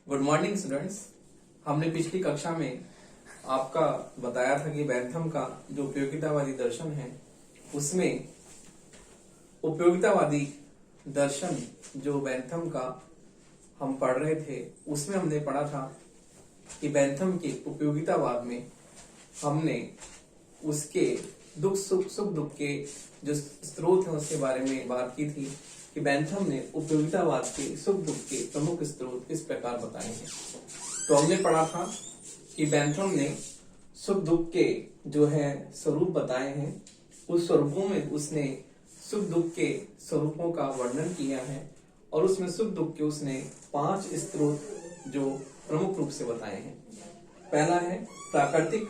Good morning students. हमने पिछली कक्षा में आपका बताया था कि बेंथम का जो उपयोगितावादी दर्शन है उसमें उपयोगितावादी दर्शन जो बेंथम का हम पढ़ रहे थे उसमें हमने पढ़ा था कि बेंथम के उपयोगितावाद में हमने उसके सुख दुख के जो स्रोत हैं उसके बारे में बात की थी कि बेंथम ने उपयोगितावाद के सुख दुख के प्रमुख स्रोत इस प्रकार बताए हैं। तो हमने पढ़ा था कि बेंथम ने सुख दुख के जो है स्वरूप बताए हैं, उस स्वरूपों में उसने सुख दुख के स्वरूपों का वर्णन किया है और उसमें सुख दुख के उसने 5 स्रोत जो प्रमुख रूप से बताए हैं। पहला है प्राकृतिक,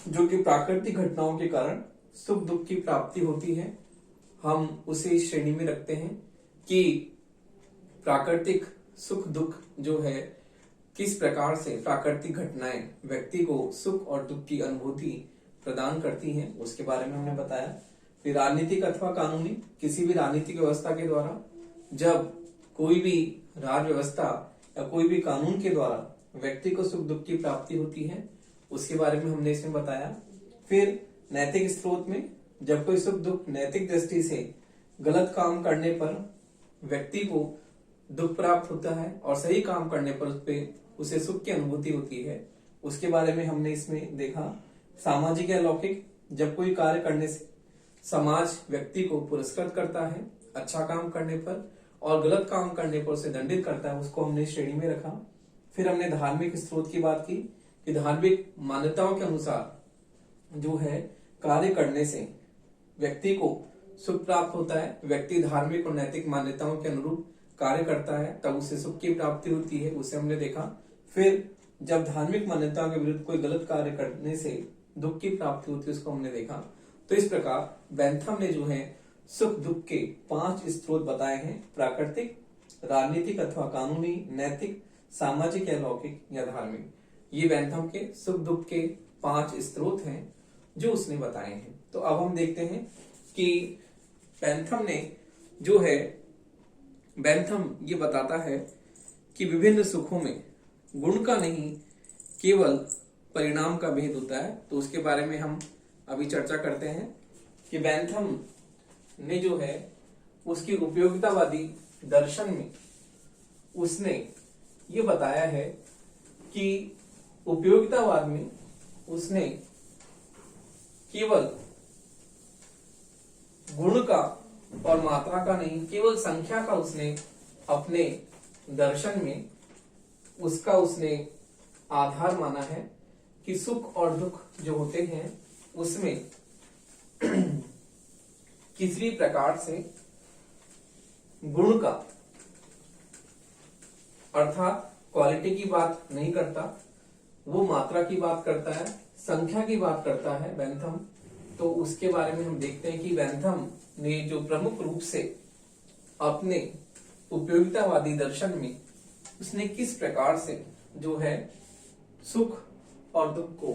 जो कि प्राकृतिक घटनाओं के कारण सुख दुख की प्राप्ति होती है। हम उसे इस श्रेणी में रखते हैं कि प्राकृतिक सुख दुख जो है किस प्रकार से प्राकृतिक घटनाएं व्यक्ति को सुख और दुख की अनुभूति प्रदान करती हैं, उसके बारे में हमने बताया। फिर राजनीतिक अथवा कानूनी, किसी भी राजनीतिक व्यवस्था के द्वारा जब कोई भी राज व्यवस्था या कोई भी कानून के द्वारा व्यक्ति को सुख दुख की प्राप्ति होती है, उसके बारे में हमने इसमें बताया। फिर नैतिक स्रोत में जब कोई सुख दुख नैतिक दृष्टि से गलत काम करने पर व्यक्ति को दुख प्राप्त होता है और सही काम करने पर उसे सुख की अनुभूति होती है, उसके बारे में हमने इसमें देखा। सामाजिक या लौकिक, जब कोई कार्य करने से समाज व्यक्ति को पुरस्कृत करता है अच्छा काम करने पर और गलत काम करने पर उसे दंडित करता है, उसको हमने श्रेणी में रखा। फिर हमने धार्मिक स्रोत की बात की कि धार्मिक मान्यताओं के अनुसार जो है कार्य करने से व्यक्ति को सुख प्राप्त होता है। व्यक्ति धार्मिक और नैतिक मान्यताओं के अनुरूप कार्य करता है तब उसे सुख की प्राप्ति होती है, उसे हमने देखा। फिर जब धार्मिक मान्यताओं के विरुद्ध कोई गलत कार्य करने से दुख की प्राप्ति होती है, उसको हमने देखा। तो इस प्रकार बेंथम ने जो है सुख दुख के 5 स्रोत बताए हैं, प्राकृतिक, राजनीतिक अथवा कानूनी, नैतिक, सामाजिक या लौकिक या धार्मिक। ये बेंथम के सुख दुख के 5 स्रोत हैं जो उसने बताए हैं। तो अब हम देखते हैं कि बेंथम ने जो है बेंथम ये बताता है कि विभिन्न सुखों में गुण का नहीं केवल परिणाम का भेद होता है। तो उसके बारे में हम अभी चर्चा करते हैं कि बेंथम ने जो है उसकी उपयोगितावादी दर्शन में उसने ये बताया है कि उपयोगितावाद में उसने केवल गुण का और मात्रा का नहीं, केवल संख्या का उसने अपने दर्शन में उसका उसने आधार माना है कि सुख और दुख जो होते हैं उसमें किसी प्रकार से गुण का अर्थात क्वालिटी की बात नहीं करता, वो मात्रा की बात करता है, संख्या की बात करता है बेंथम। तो उसके बारे में हम देखते हैं कि बेंथम ने जो प्रमुख रूप से अपने उपयोगितावादी दर्शन में उसने किस प्रकार से जो है सुख और दुख को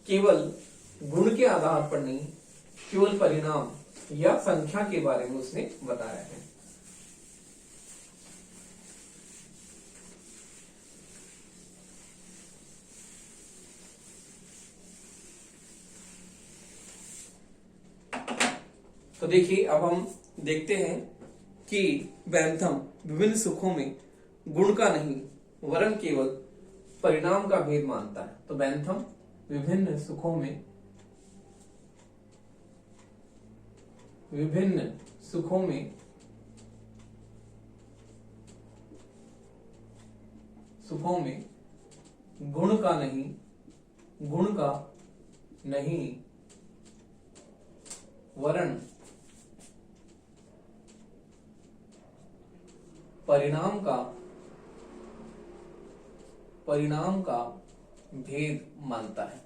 केवल गुण के आधार पर नहीं, केवल परिणाम या संख्या के बारे में उसने बताया है। तो देखिए अब हम देखते हैं कि बेंथम विभिन्न सुखों में गुण का नहीं वरन केवल परिणाम का भेद मानता है। तो बेंथम विभिन्न सुखों में गुण का नहीं वरन परिणाम का भेद मानता है।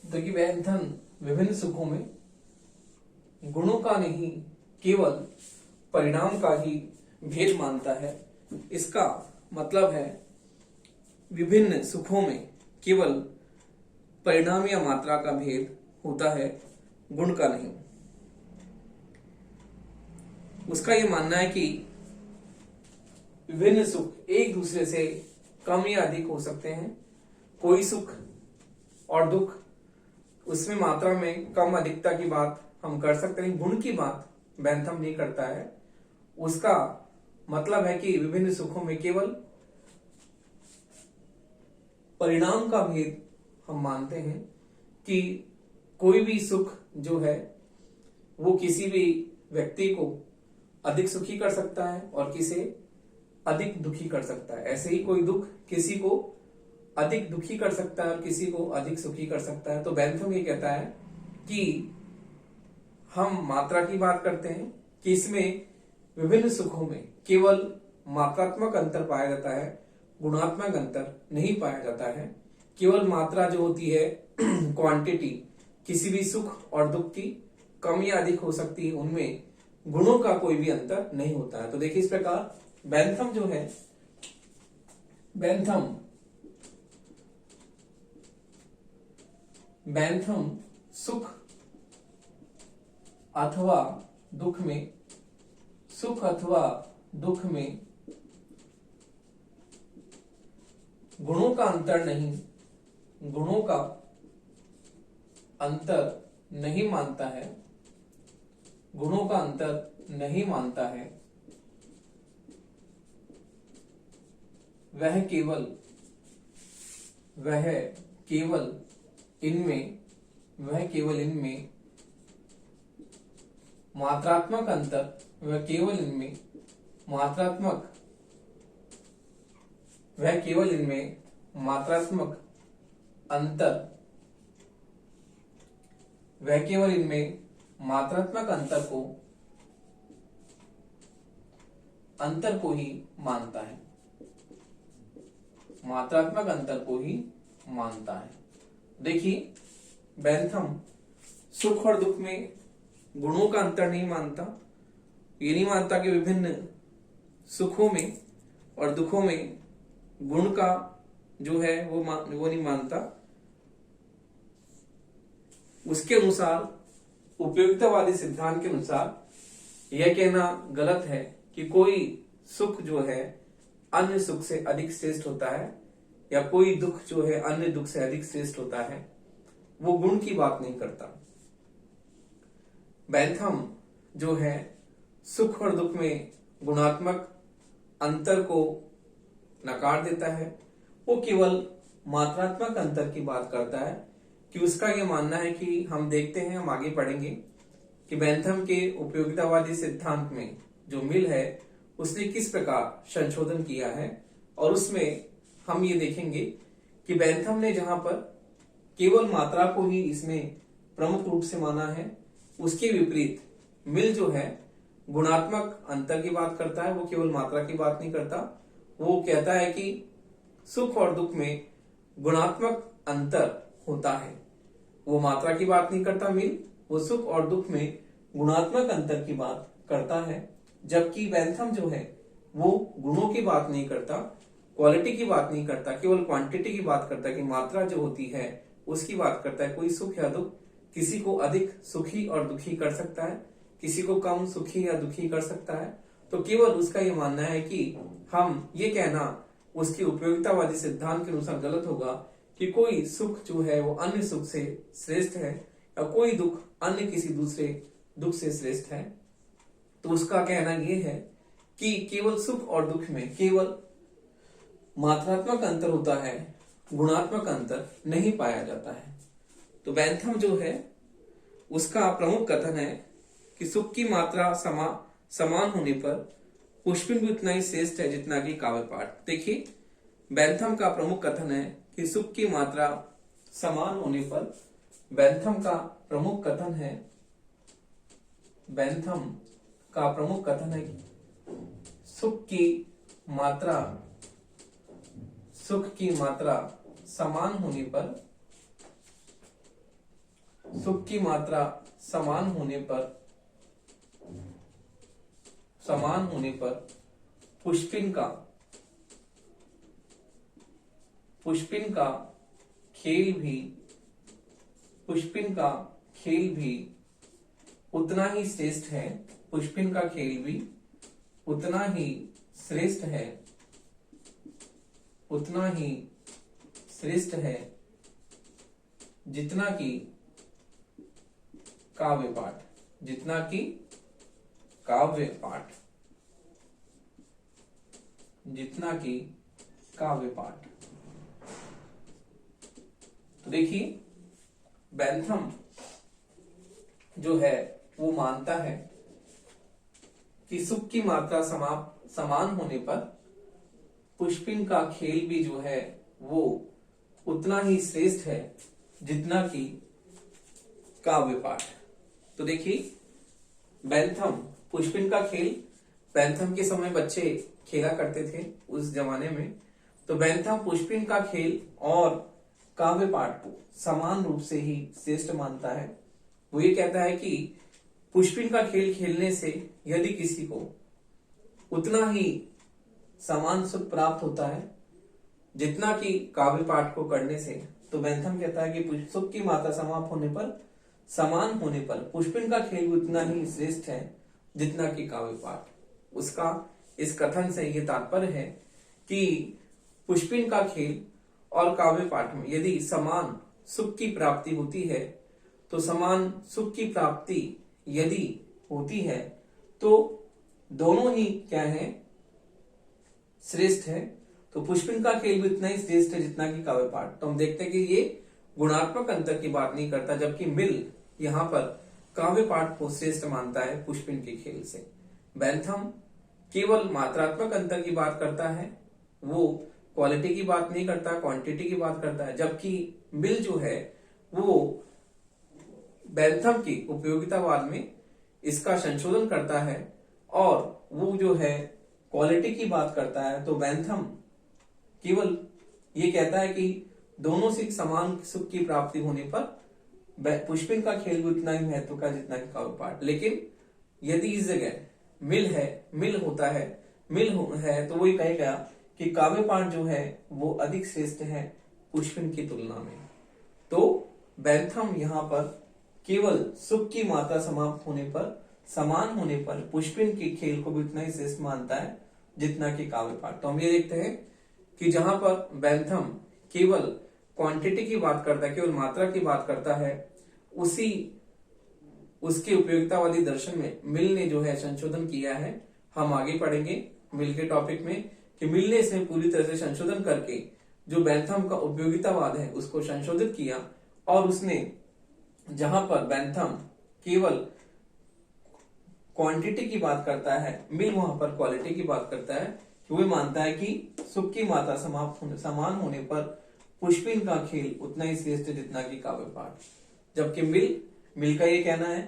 देखिए बेंथम विभिन्न सुखों में गुणों का नहीं केवल परिणाम का ही भेद मानता है। इसका मतलब है विभिन्न सुखों में केवल परिणाम या मात्रा का भेद होता है, गुण का नहीं। उसका यह मानना है कि विभिन्न सुख एक दूसरे से कम या अधिक हो सकते हैं। कोई सुख और दुख, उसमें मात्रा में कम अधिकता की बात हम कर सकते हैं, गुण की बात बेंथम नहीं करता है। उसका मतलब है कि विभिन्न सुखों में केवल परिणाम का भेद हम मानते हैं कि कोई भी सुख जो है वो किसी भी व्यक्ति को अधिक सुखी कर सकता है और किसे अधिक दुखी कर सकता है। ऐसे ही कोई दुख किसी को अधिक दुखी कर सकता है और किसी को अधिक सुखी कर सकता है। तो बेंथम ये कहता है कि हम मात्रा की बात करते हैं कि इसमें विभिन्न सुखों में केवल मात्रात्मक अंतर पाया जाता है, गुणात्मक अंतर नहीं पाया जाता है। केवल मात्रा जो होती है क्वांटिटी, किसी भी सुख और दुख की कम या अधिक हो सकती है, उनमें गुणों का कोई भी अंतर नहीं होता है। तो देखिए इस प्रकार बेंथम जो है, बेंथम सुख अथवा दुख में, सुख अथवा दुख में गुणों का अंतर नहीं, गुणों का अंतर नहीं मानता है, गुणों का अंतर नहीं मानता है। वह केवल इनमें मात्रात्मक अंतर, वह केवल इनमें मात्रात्मक अंतर, वह केवल इनमें मात्रात्मक अंतर को ही मानता है, मात्रात्मक अंतर को ही मानता है। देखिए बेंथम सुख और दुख में गुणों का अंतर नहीं मानता। ये नहीं मानता कि विभिन्न सुखों में और दुखों में गुण का जो है वो नहीं मानता। उसके अनुसार, उपयोगितावादी सिद्धांत के अनुसार यह कहना गलत है कि कोई सुख जो है अन्य सुख से अधिक श्रेष्ठ होता है या कोई दुख जो है अन्य दुख से अधिक श्रेष्ठ होता है। वो गुण की बात नहीं करता। बेंथम जो है सुख और दुख में गुणात्मक अंतर को नकार देता है। वो केवल मात्रात्मक अंतर की बात करता है कि उसका ये मानना है कि हम देखते हैं, हम आगे पढ़ेंगे कि बेंथम के उपयोगितावादी सिद्धांत में जो मिल है उसने किस प्रकार संशोधन किया है, और उसमें हम ये देखेंगे कि बेंथम ने जहां पर केवल मात्रा को ही इसमें प्रमुख रूप से माना है, उसके विपरीत मिल जो है गुणात्मक अंतर की बात करता है। वो केवल मात्रा की बात नहीं करता। वो कहता है कि सुख और दुख में गुणात्मक अंतर होता है। वो मात्रा की बात नहीं करता मिल, वो सुख और दुख में गुणात्मक अंतर की बात करता है। जबकि बेंथम जो है वो गुणों की बात नहीं करता, क्वालिटी की बात नहीं करता, केवल क्वांटिटी की बात करता है कि मात्रा जो होती है उसकी बात करता है। कोई सुख या दुख किसी को अधिक सुखी और दुखी कर सकता है, किसी को कम सुखी या दुखी कर सकता है। तो केवल उसका ये मानना है कि हम ये कहना उसके उपयोगितावादी सिद्धांत के अनुसार गलत होगा कि कोई सुख जो है वो अन्य सुख से श्रेष्ठ है या कोई दुख अन्य किसी दूसरे दुख से श्रेष्ठ है। तो उसका कहना यह है कि केवल सुख और दुख में केवल मात्रात्मक अंतर होता है, गुणात्मक अंतर नहीं पाया जाता है। तो बेंथम जो है उसका प्रमुख कथन है कि सुख की मात्रा समान होने पर पुष्पिन भी उतना ही श्रेष्ठ है जितना कि काव्य पाठ। देखिए बेंथम का प्रमुख कथन है कि सुख की मात्रा समान होने पर, बेंथम का प्रमुख कथन है, बेंथम का प्रमुख कथन है कि सुख की मात्रा समान होने पर, सुख की मात्रा समान होने पर पुष्पिन का खेल भी पुष्पिन का खेल भी उतना ही श्रेष्ठ है। पुष्पिन का खेल भी उतना ही श्रेष्ठ है, उतना ही श्रेष्ठ है जितना कि काव्य पाठ, जितना कि काव्य पाठ, जितना कि काव्य पाठ। तो देखिए बेंथम जो है वो मानता है कि सुख की मात्रा समान होने पर पुष्पिन का खेल भी जो है वो उतना ही श्रेष्ठ है जितना कि काव्य पाठ। तो देखिए बेंथम पुष्पिन का खेल, बेंथम के समय बच्चे खेला करते थे उस जमाने में, तो बेंथम पुष्पिन का खेल और काव्य पाठ को समान रूप से ही श्रेष्ठ मानता है। वो ये कहता है कि पुष्पिन का खेल खेलने से यदि किसी को उतना ही समान सुख प्राप्त होता है जितना कि काव्य पाठ को करने से, तो बेंथम कहता है कि सुख की मात्रा समान होने पर पुष्पिन का खेल भी उतना ही श्रेष्ठ है जितना कि काव्य पाठ। उसका इस कथन से ये तात्पर्य है कि पुष्पिन का खेल और काव्य पाठ में यदि समान सुख की प्राप्ति होती है, तो समान सुख की प्राप्ति यदि होती है तो दोनों ही क्या है, श्रेष्ठ है। तो पुष्पिन का खेल भी उतना ही श्रेष्ठ है जितना कि काव्य पाठ। तो हम देखते हैं कि ये गुणात्मक अंतर की बात नहीं करता, जबकि मिल यहाँ पर काव्य पाठ को श्रेष्ठ मानता है पुष्पिन के खेल से। बेंथम केवल मात्रात्मक अंतर की बात करता है, वो क्वालिटी की बात नहीं करता, क्वांटिटी की बात करता है। जबकि मिल जो है वो बेंथम की उपयोगितावाद में इसका संशोधन करता है और वो जो है क्वालिटी की बात करता है। तो बेंथम केवल ये कहता है कि दोनों से समान सुख की प्राप्ति होने पर पुष्पिन का खेल भी उतना ही महत्व का जितना कि काव्य पाठ। लेकिन यदि इस जगह मिल है तो वो ये कहेगा कि काव्य पाठ जो है वो अधिक श्रेष्ठ है पुष्पिन की तुलना में। तो बेंथम यहाँ पर केवल सुख की मात्रा समान होने पर पुष्पिन के खेल को भी उतना ही श्रेष्ठ मानता है जितना कि काव्य पाठ। तो हम ये देखते हैं कि जहां पर बेंथम केवल क्वांटिटी की बात करता है, केवल मात्रा की बात करता है, उसके उपयोगितावादी दर्शन में मिल ने जो है संशोधन किया है। हम आगे पढ़ेंगे मिल के टॉपिक में कि मिल ने इसमें पूरी तरह से संशोधन करके जो बेंथम का उपयोगितावाद है उसको संशोधित किया, और उसने जहां पर बेंथम केवल क्वांटिटी की बात करता है, मिल वहां पर क्वालिटी की बात करता है। वो मानता है कि सुख की मात्रा समान होने पर पुष्पिन का खेल उतना ही श्रेष्ठ है जितना कि काव्य पाठ। जबकि मिल का ये कहना है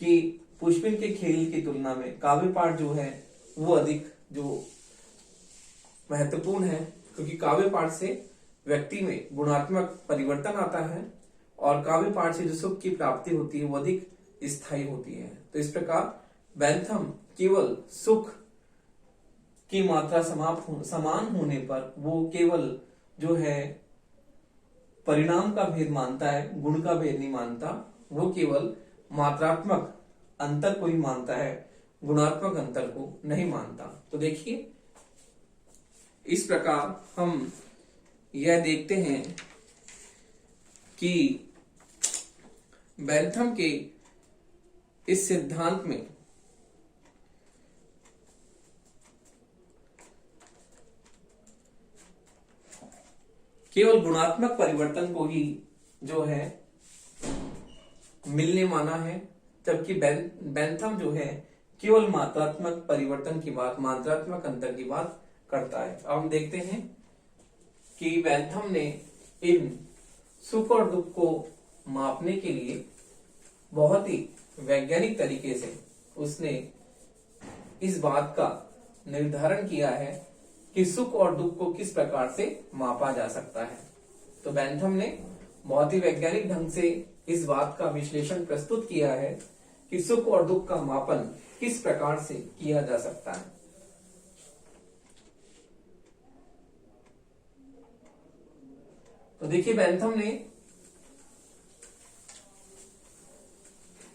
कि पुष्पिन के खेल की तुलना में काव्य पाठ जो है वो अधिक जो महत्वपूर्ण है, क्योंकि काव्य पाठ से व्यक्ति में गुणात्मक परिवर्तन आता है और काव्य पाठ से जो सुख की प्राप्ति होती है वो अधिक स्थायी होती है। तो इस प्रकार बेंथम केवल सुख की मात्रा समान होने पर वो केवल जो है परिणाम का भेद मानता है, गुण का भेद नहीं मानता। वो केवल मात्रात्मक अंतर को ही मानता है, गुणात्मक अंतर को नहीं मानता। तो देखिए इस प्रकार हम यह देखते हैं कि बेंथम के इस सिद्धांत में केवल गुणात्मक परिवर्तन को ही जो है मिल ने माना है, जबकि बेंथम जो है केवल मात्रात्मक परिवर्तन की बात, मात्रात्मक अंतर की बात करता है। अब हम देखते हैं कि बेंथम ने इन सुख और दुख को मापने के लिए बहुत ही वैज्ञानिक तरीके से उसने इस बात का निर्धारण किया है कि सुख और दुख को किस प्रकार से मापा जा सकता है। तो बेंथम ने बहुत ही वैज्ञानिक ढंग से इस बात का विश्लेषण प्रस्तुत किया है कि सुख और दुख का मापन किस प्रकार से किया जा सकता है। तो तो देखिए बेंथम ने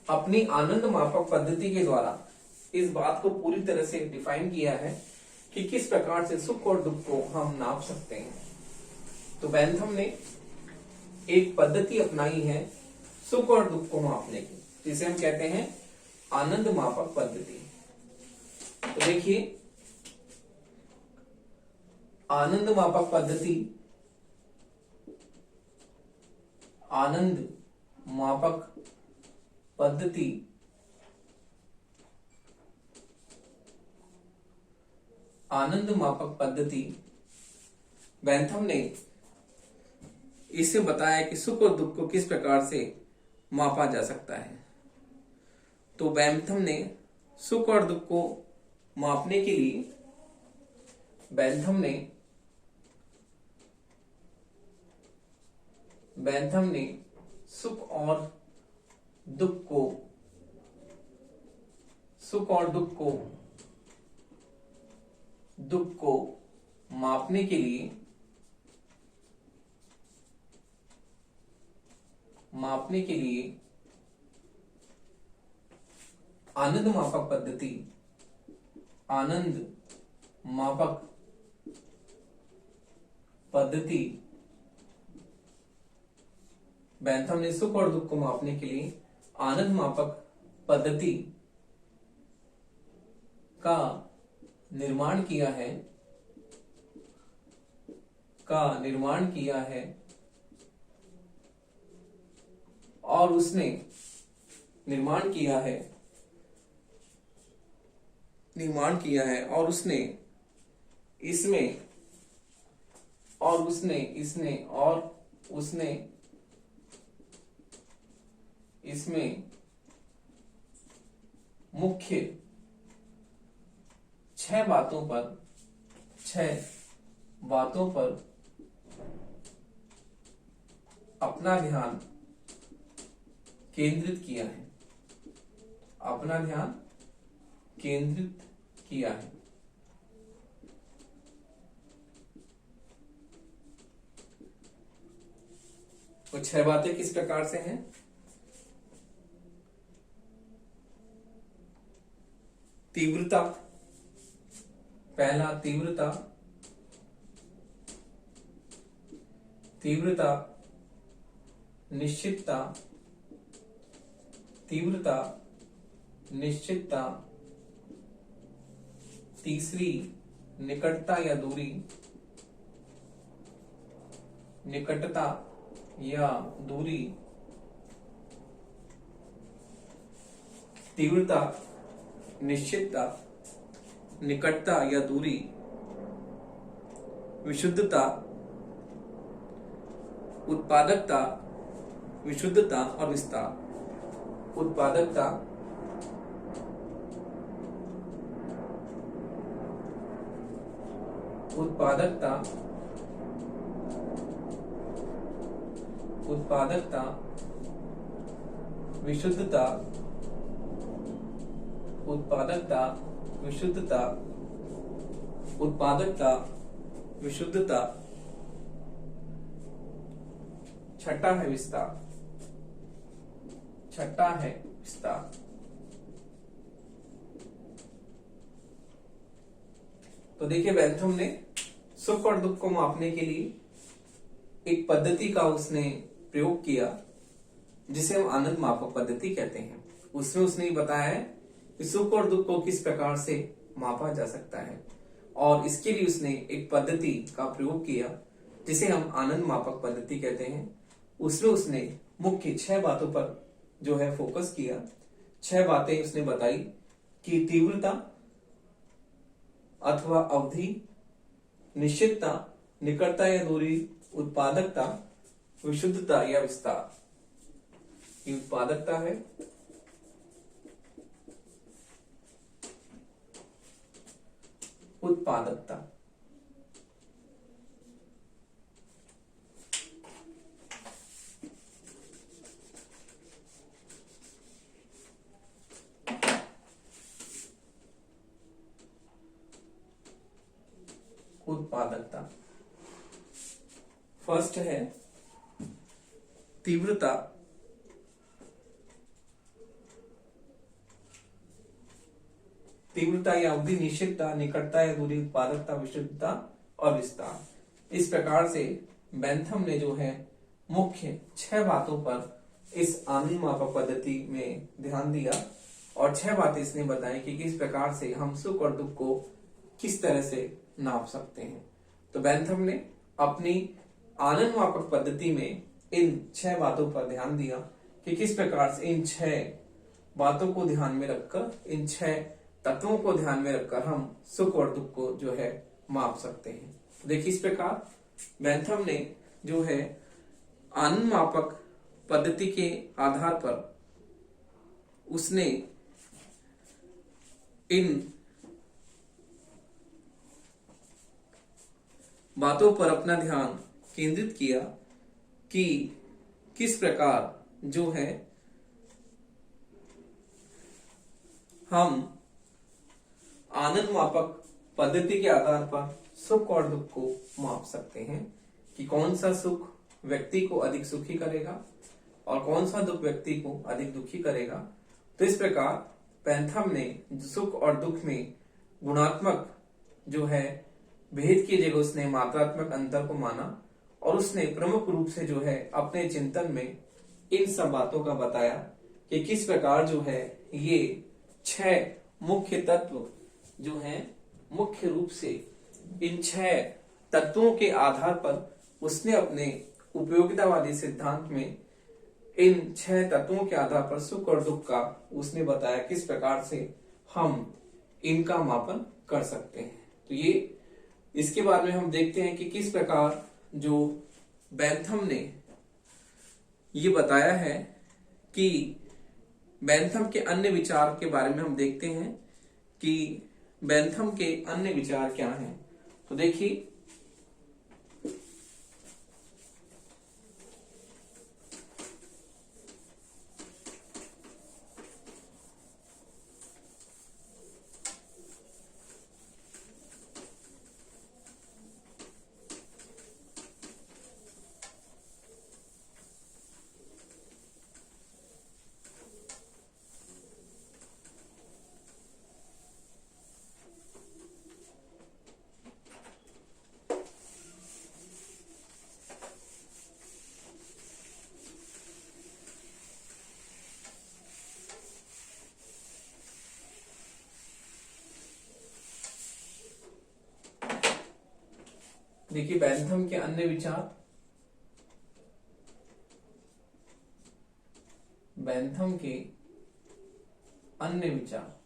अपनी आनंद मापक पद्धति के द्वारा इस बात को पूरी तरह से डिफाइन किया है कि किस प्रकार से सुख और दुख को हम नाप सकते हैं। तो बेंथम ने एक पद्धति अपनाई है सुख और दुख को मापने की, जिसे हम कहते हैं आनंद मापक पद्धति। तो देखिए आनंद मापक पद्धति, आनंद मापक पद्धति आनंद मापक पद्धति बेंथम ने इसे बताया कि सुख और दुख को किस प्रकार से मापा जा सकता है। तो बेंथम ने सुख और दुख को मापने के लिए बेंथम ने सुख और दुख को मापने के लिए आनंद मापक पद्धति बेंथम ने सुख और दुख को मापने के लिए आनंद मापक पद्धति का निर्माण किया है और उसने इसमें मुख्य 6 बातों पर अपना ध्यान केंद्रित किया है। वो 6 बातें किस प्रकार से हैं? तीव्रता, पहला तीव्रता, निश्चितता, तीसरी निकटता या दूरी, तीव्रता, निश्चितता, निकटता या दूरी, विशुद्धता, उत्पादकता, विशुद्धता और विस्तार। उत्पादकता, विशुद्धता, विशुद्धता। छठा है विस्तार। तो देखिए बेंथम ने सुख और दुख को मापने के लिए एक पद्धति का उसने प्रयोग किया, जिसे हम आनंद मापक पद्धति कहते हैं। उसमें उसने बताया है कि सुख और दुख को किस प्रकार से मापा जा सकता है, और इसके लिए उसने एक पद्धति का प्रयोग किया जिसे हम आनंद मापक पद्धति कहते हैं। उसमें उसने मुख्य 6 बातों पर जो है फोकस किया। 6 बातें उसने बताई कि तीव्रता अथवा अवधि, निश्चितता, निकटता या दूरी, उत्पादकता, विशुद्धता या विस्तार। ये उत्पादकता है, उत्पादकता, फर्स्ट है तीव्रता या अवधि, निश्चितता, निकटता या दूरी, उत्पादकता, विशुद्धता और विस्तार। इस प्रकार से बेंथम ने जो है मुख्य 6 बातों पर इस आनंद मापक पद्धति में ध्यान दिया और 6 बातें इसने बताई कि किस प्रकार से हम सुख और दुख को किस तरह से नाप सकते हैं। तो बेंथम ने अपनी आनंद मापक पद्धति में इन 6 बातों पर ध्यान दिया कि किस प्रकार से इन 6 बातों को ध्यान में रखकर, इन 6 तत्वों को ध्यान में रखकर हम सुख और दुख को जो है माप सकते हैं। देखिए, इस प्रकार बेंथम ने जो है आनंद मापक पद्धति के आधार पर उसने इन बातों पर अपना ध्यान केंद्रित किया कि किस प्रकार जो है हम आनंद मापक पद्धति के आधार पर सुख और दुख को माप सकते हैं कि कौन सा सुख व्यक्ति को अधिक सुखी करेगा और कौन सा दुख व्यक्ति को अधिक दुखी करेगा। तो इस प्रकार बेंथम ने सुख और दुख में गुणात्मक जो है भेद की जगह उसने मात्रात्मक अंतर को माना और उसने प्रमुख रूप से जो है अपने चिंतन में इन सब बातों का बताया कि किस प्रकार जो है ये 6 मुख्य तत्व जो है मुख्य रूप से इन 6 तत्वों के आधार पर उसने अपने उपयोगितावादी सिद्धांत में इन 6 तत्वों के आधार पर सुख और दुख का उसने बताया किस प्रकार से हम इनका मापन कर सकते हैं। तो ये इसके बारे में हम देखते हैं कि किस प्रकार जो बेंथम ने ये बताया है कि बेंथम के अन्य विचार के बारे में हम देखते हैं कि बेंथम के अन्य विचार क्या हैं। तो देखिए, बेंथम के अन्य विचार, बेंथम के अन्य विचार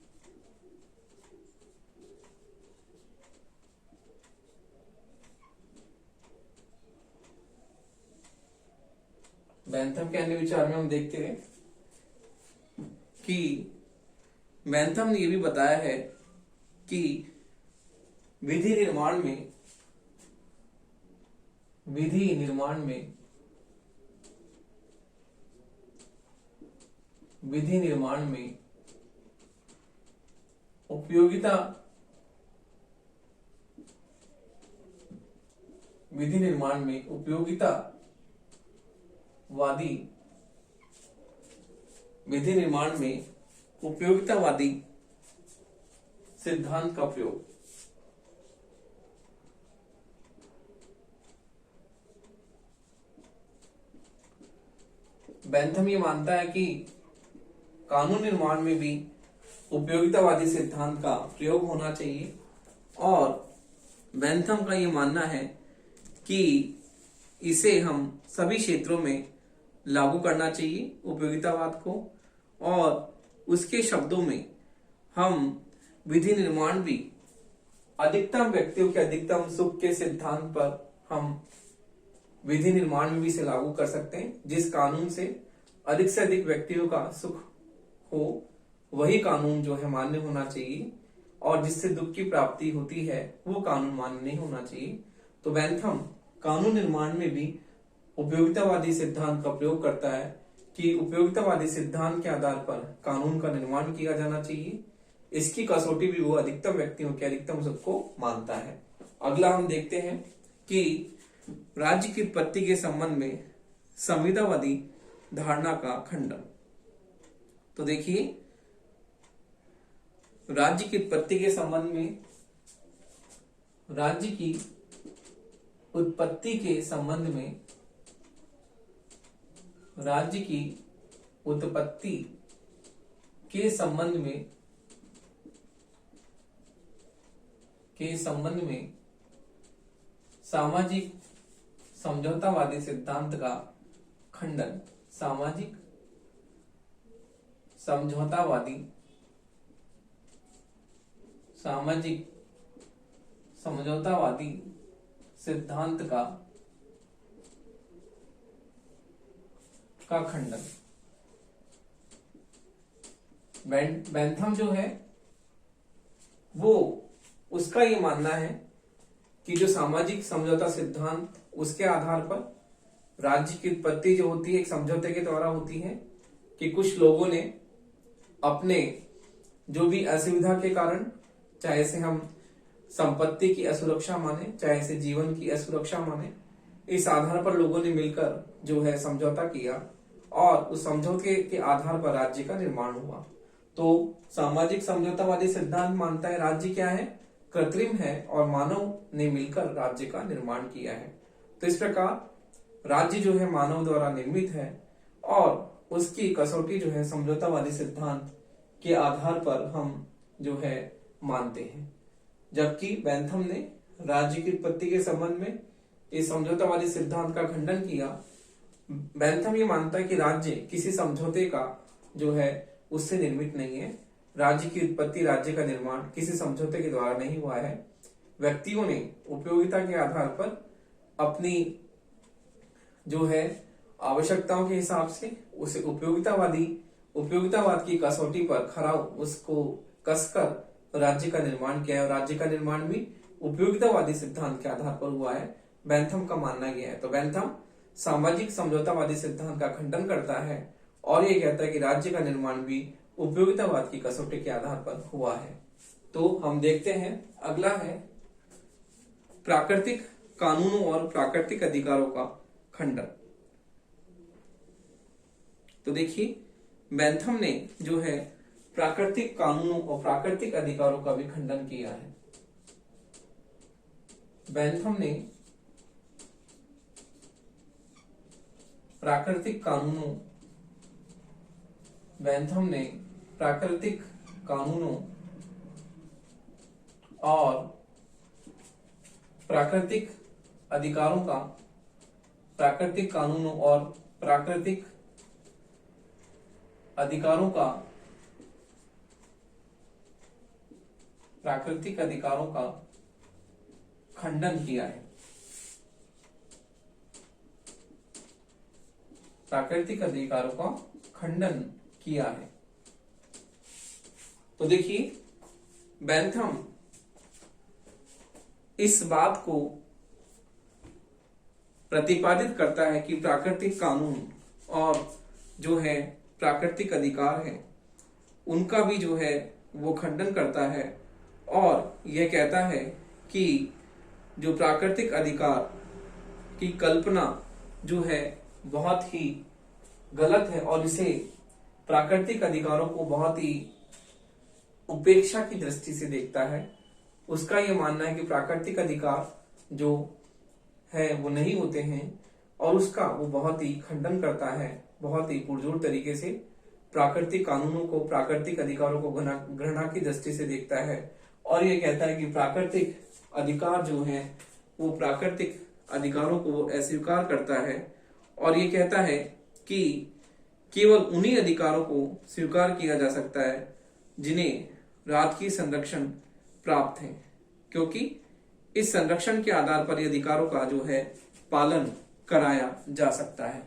बेंथम के अन्य विचार में हम देखते हैं कि बेंथम ने यह भी बताया है कि विधि निर्माण में उपयोगितावादी सिद्धांत का प्रयोग बेंथम ये मानता है कि कानून निर्माण में भी उपयोगितावादी सिद्धांत का प्रयोग होना चाहिए और बेंथम का ये मानना है कि इसे हम सभी क्षेत्रों में लागू करना चाहिए उपयोगितावाद को, और उसके शब्दों में हम विधि निर्माण भी अधिकतम व्यक्तियों के अधिकतम सुख के सिद्धांत पर हम विधि निर्माण में भी इसे लागू कर सकते हैं। जिस कानून से अधिक व्यक्तियों का सुख हो वही कानून जो है मान्य होना चाहिए, और जिससे दुख की प्राप्ति होती है वो कानून मान्य नहीं होना चाहिए। तो बेंथम कानून निर्माण में भी उपयोगितावादी सिद्धांत का प्रयोग करता है कि उपयोगितावादी सिद्धांत के आधार पर कानून का निर्माण किया जाना चाहिए। इसकी कसौटी भी वो अधिकतम व्यक्तियों के अधिकतम सुख को मानता है। अगला हम देखते हैं कि राज्य की उत्पत्ति के संबंध में संविदावादी धारणा का खंडन। तो देखिए, राज्य की उत्पत्ति के संबंध में, राज्य की उत्पत्ति के संबंध में, राज्य की उत्पत्ति के संबंध में सामाजिक समझौतावादी सिद्धांत का खंडन। सामाजिक समझौतावादी सिद्धांत का खंडन। बेंथम जो है वो, उसका ये मानना है कि जो सामाजिक समझौता सिद्धांत, उसके आधार पर राज्य की उत्पत्ति जो होती है एक समझौते के द्वारा होती है कि कुछ लोगों ने अपने जो भी असुविधा के कारण, चाहे से हम संपत्ति की असुरक्षा माने, चाहे से जीवन की असुरक्षा माने, इस आधार पर लोगों ने मिलकर जो है समझौता किया और उस समझौते के आधार पर राज्य का निर्माण हुआ। तो सामाजिक समझौतावादी सिद्धांत मानता है राज्य क्या है, कृत्रिम है और मानव ने मिलकर राज्य का निर्माण किया है। तो इस प्रकार राज्य जो है मानव द्वारा निर्मित है और उसकी कसौटी जो है समझौतावादी सिद्धांत के आधार पर हम जो है मानते हैं। जबकि बेंथम ने राज्य की उत्पत्ति के संबंध में इस समझौतावादी सिद्धांत का खंडन किया। बेंथम ये मानता है कि राज्य किसी समझौते का जो है उससे निर्मित नहीं है। राज्य की उत्पत्ति, राज्य का निर्माण किसी समझौते के द्वारा नहीं हुआ है। व्यक्तियों ने उपयोगिता के आधार पर अपनी जो है आवश्यकताओं के हिसाब से उसे उपयोगितावाद की कसौटी पर खरा उसको कसकर राज्य का निर्माण किया है और राज्य का निर्माण भी उपयोगितावादी सिद्धांत के आधार पर हुआ है। बेंथम का मानना यह है। तो बेंथम सामाजिक समझौतावादी सिद्धांत का खंडन करता है और ये कहता है कि राज्य का निर्माण भी उपयोगितावाद की कसौटी के आधार पर हुआ है। तो हम देखते हैं, अगला है प्राकृतिक कानूनों और प्राकृतिक अधिकारों का खंडन। तो देखिए, बेंथम ने जो है प्राकृतिक कानूनों और प्राकृतिक अधिकारों का भी खंडन किया है। बेंथम ने प्राकृतिक कानूनों और प्राकृतिक अधिकारों का, प्राकृतिक कानूनों और प्राकृतिक अधिकारों का खंडन किया है। प्राकृतिक अधिकारों का खंडन किया है। तो देखिए, बेंथम इस बात को प्रतिपादित करता है कि प्राकृतिक कानून और जो है प्राकृतिक अधिकार है उनका भी जो है वो खंडन करता है और यह कहता है कि जो प्राकृतिक अधिकार की कल्पना जो है बहुत ही गलत है और इसे प्राकृतिक अधिकारों को बहुत ही उपेक्षा की दृष्टि से देखता है। उसका यह मानना है कि प्राकृतिक अधिकार जो है वो नहीं होते हैं और उसका वो बहुत ही खंडन करता है, बहुत ही पुरजोर तरीके से प्राकृतिक कानूनों को, प्राकृतिक अधिकारों को घृणा की दृष्टि से देखता है और ये कहता है कि प्राकृतिक अधिकार जो है वो प्राकृतिक अधिकारों को अस्वीकार करता है और ये कहता है कि केवल उन्हीं अधिकारों को स्वीकार किया जा सकता है जिन्हें राजकीय संरक्षण प्राप्त है, क्योंकि इस संरक्षण के आधार पर ये अधिकारों का जो है पालन कराया जा सकता है।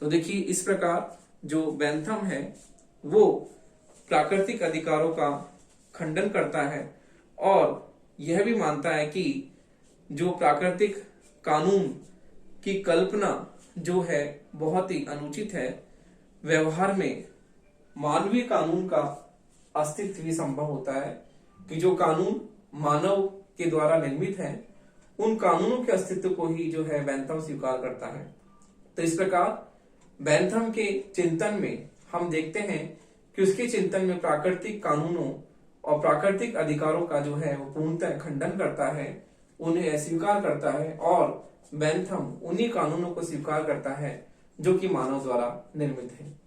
तो देखिए, इस प्रकार जो बेंथम है वो प्राकृतिक अधिकारों का खंडन करता है और यह भी मानता है कि जो प्राकृतिक कानून की कल्पना जो है बहुत ही अनुचित है। व्यवहार में मानवीय कानून का अस्तित्व भी संभव होता है कि जो कानून मानव के द्वारा निर्मित है उन कानूनों के अस्तित्व को ही जो है बेंथम स्वीकार करता है तो इस प्रकार बेंथम के चिंतन में हम देखते हैं कि उसके चिंतन में प्राकृतिक कानूनों और प्राकृतिक अधिकारों का जो है वो पूर्णतः खंडन करता है, उन्हें अस्वीकार करता है, और बेंथम उन्हीं कानूनों को स्वीकार करता है जो कि मानव द्वारा निर्मित है।